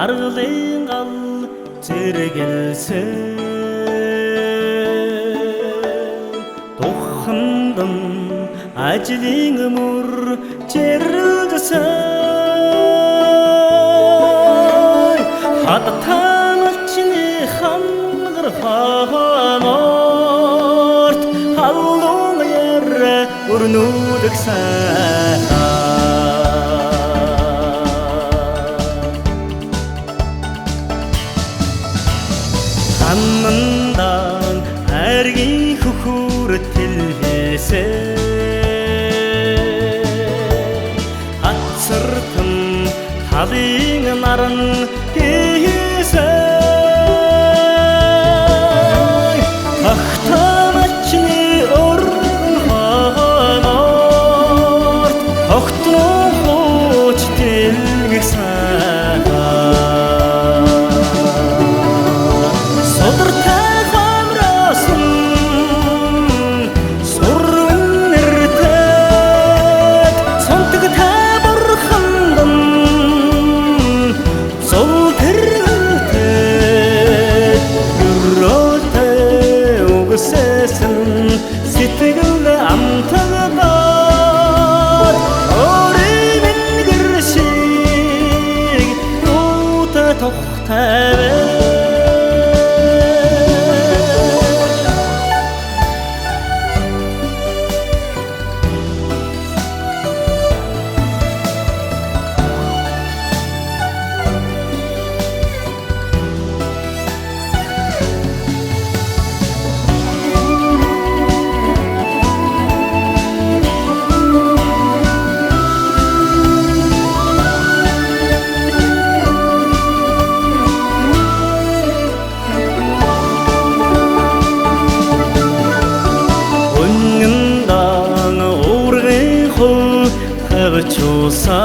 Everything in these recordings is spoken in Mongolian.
аргылын гал жергелсе тухандын ажлын мөр жерлдсе хаттамчны хангар фаанорт халлон ер урнудгса Аммандан әргей хүхүр тілвесе Атсыртын талың нарын кейсе Тақтамачны орын ханарт Тоқтың хоч тілгіса Сэтгэл амтагадаар өөрийн гэршиг юутай тухтай Чуса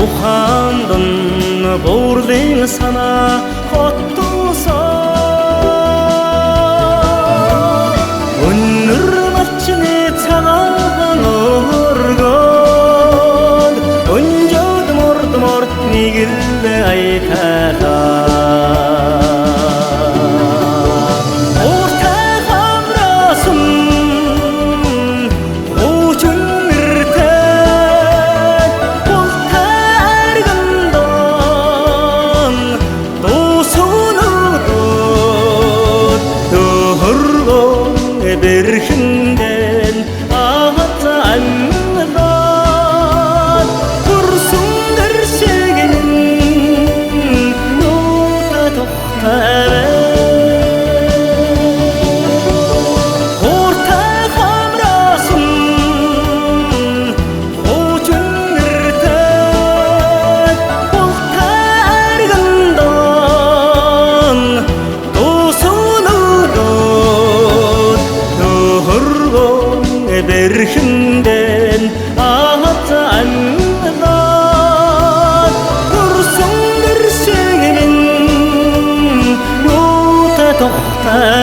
ухандын бордың сана хоттуса өннүр матчыны цагаган оргон өнжөд мордмор нигилде айтаға Berhinden ağata anıdan Kursun gerçeğinin Nuta tohtarı Orta kamrasın Hoçun ırtak Olta ergından Dosunu Berhinden ağata anıdan Kursun gerçeğinin Nuta tohtar